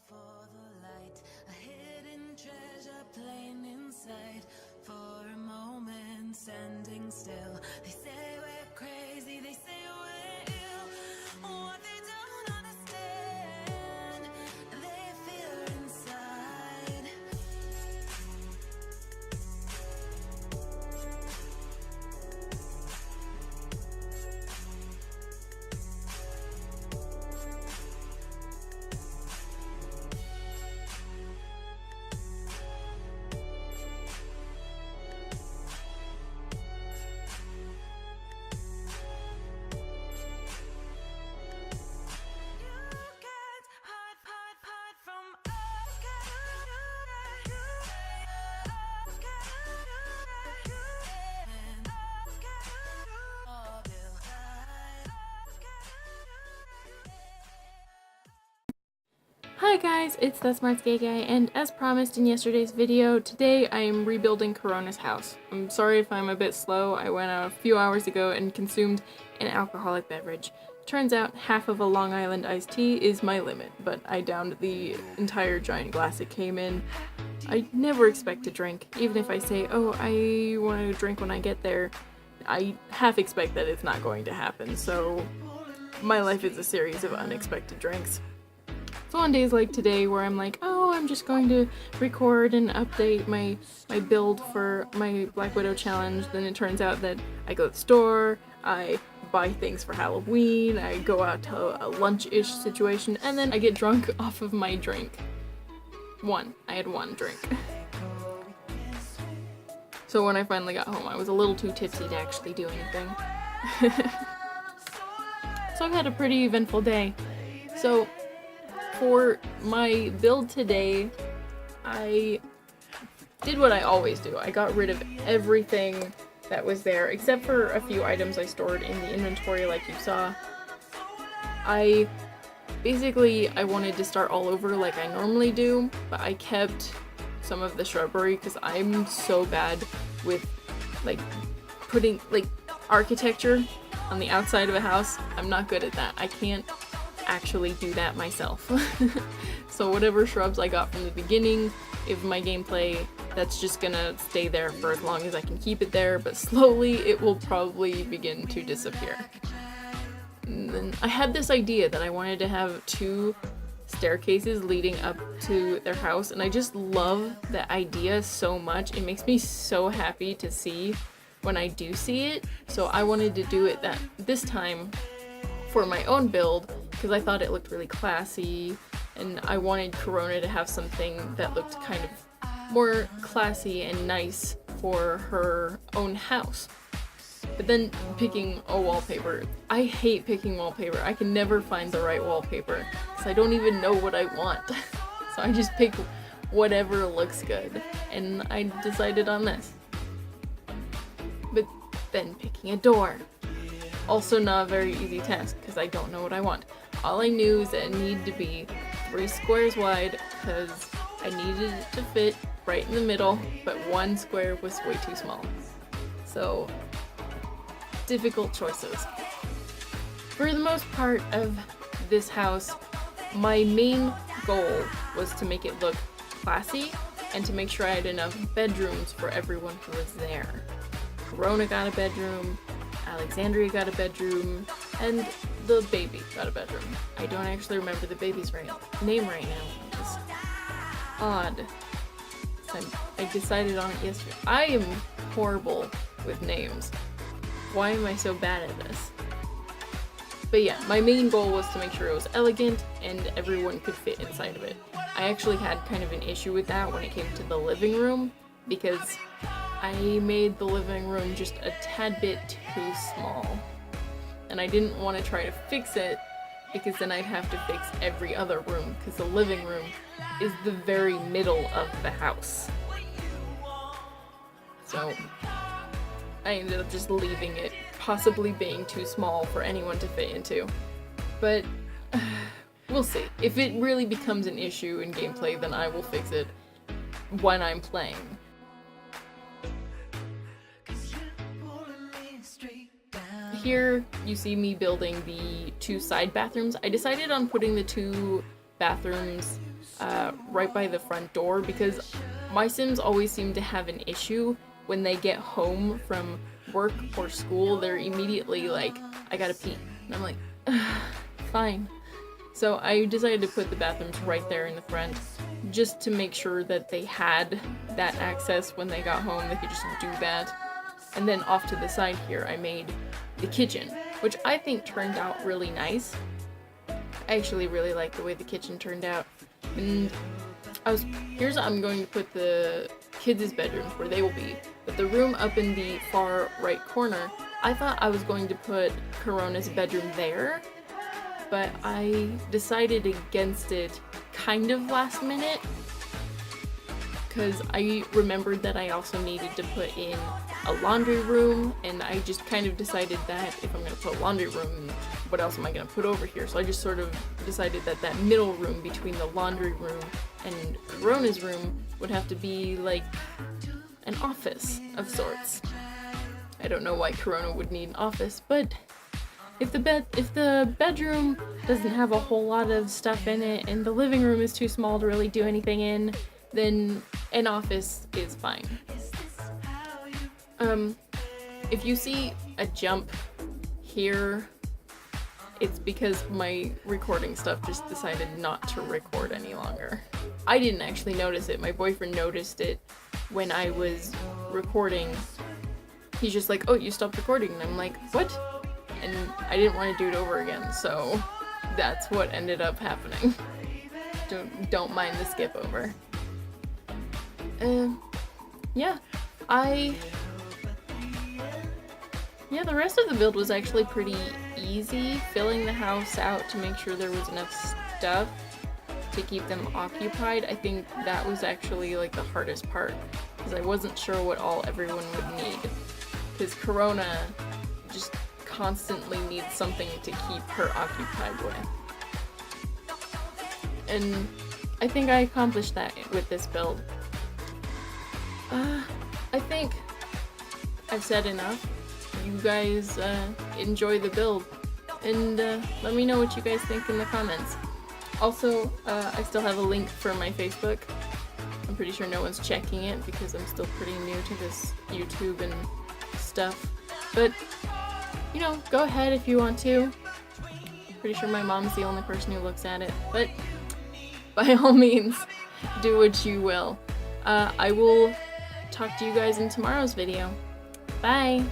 For the light, a hidden treasure plain in sight. For a moment, standing still. They say we're crazy, they say we're ill. What they don't understand, they fear inside. Hi guys, it's the Smart Gay Guy, and as promised in yesterday's video, today I am rebuilding Carona's house. I'm sorry if I'm a bit slow. I went out a few hours ago and consumed an alcoholic beverage. Turns out half of a Long Island iced tea is my limit, but I downed the entire giant glass it came in. I never expect to drink, even if I say, oh, I want to drink when I get there. I half expect that it's not going to happen, so my life is a series of unexpected drinks. So on days like today where I'm like, oh, I'm just going to record and update my build for my Black Widow challenge, then it turns out that I go to the store, I buy things for Halloween, I go out to a lunch-ish situation, and then I get drunk off of my drink. I had one drink. So when I finally got home, I was a little too tipsy to actually do anything. So I've had a pretty eventful day. So for my build today, I did what I always do. I got rid of everything that was there, except for a few items I stored in the inventory like you saw. I wanted to start all over like I normally do, but I kept some of the shrubbery because I'm so bad with like putting like architecture on the outside of a house. I'm not good at that. I can't actually do that myself. So whatever shrubs I got from the beginning of my gameplay, that's just gonna stay there for as long as I can keep it there, but slowly it will probably begin to disappear. And then I had this idea that I wanted to have 2 staircases leading up to their house, and I just love that idea so much. It makes me so happy to see when I do see it, so I wanted to do it this time for my own build because I thought it looked really classy, and I wanted Carona to have something that looked kind of more classy and nice for her own house. But then picking a wallpaper, I hate picking wallpaper. I can never find the right wallpaper because I don't even know what I want. So I just pick whatever looks good, and I decided on this. But then picking a door, also not a very easy task because I don't know what I want. All I knew is that it needed to be 3 squares wide because I needed it to fit right in the middle, but 1 square was way too small. So, difficult choices. For the most part of this house, my main goal was to make it look classy and to make sure I had enough bedrooms for everyone who was there. Carona got a bedroom, Alexandria got a bedroom, and the baby got a bedroom. I don't actually remember the baby's name right now. It's odd. I decided on it yesterday. I am horrible with names. Why am I so bad at this? But yeah, my main goal was to make sure it was elegant and everyone could fit inside of it. I actually had kind of an issue with that when it came to the living room because I made the living room just a tad bit too small. And I didn't want to try to fix it because then I'd have to fix every other room because the living room is the very middle of the house. So I ended up just leaving it, possibly being too small for anyone to fit into. But we'll see. If it really becomes an issue in gameplay, then I will fix it when I'm playing. Here you see me building the 2 side bathrooms. I decided on putting the 2 bathrooms right by the front door, because my Sims always seem to have an issue when they get home from work or school. They're immediately like, I gotta pee. And I'm like, fine. So I decided to put the bathrooms right there in the front, just to make sure that they had that access when they got home. They could just do that. And then off to the side here, I made the kitchen, which I think turned out really nice. I actually really like the way the kitchen turned out. And I'm going to put the kids' bedrooms where they will be. But the room up in the far right corner, I thought I was going to put Carona's bedroom there, but I decided against it kind of last minute, because I remembered that I also needed to put in a laundry room, and I just kind of decided that if I'm going to put a laundry room, what else am I going to put over here? So I just sort of decided that that middle room between the laundry room and Carona's room would have to be like an office of sorts. I don't know why Carona would need an office, but if the bedroom doesn't have a whole lot of stuff in it and the living room is too small to really do anything in, then an office is fine. If you see a jump here, it's because my recording stuff just decided not to record any longer. I didn't actually notice it. My boyfriend noticed it when I was recording. He's just like, oh, you stopped recording. And I'm like, what? And I didn't want to do it over again, so that's what ended up happening. Don't mind the skip over. Yeah, the rest of the build was actually pretty easy, filling the house out to make sure there was enough stuff to keep them occupied. I think that was actually like the hardest part, because I wasn't sure what all everyone would need, because Carona just constantly needs something to keep her occupied with. And I think I accomplished that with this build. I think I've said enough. You guys enjoy the build, and let me know what you guys think in the comments. Also, I still have a link for my Facebook. I'm pretty sure no one's checking it because I'm still pretty new to this YouTube and stuff, but you know, go ahead if you want to. Pretty sure my mom's the only person who looks at it, but by all means, do what you will. I will talk to you guys in tomorrow's video. Bye!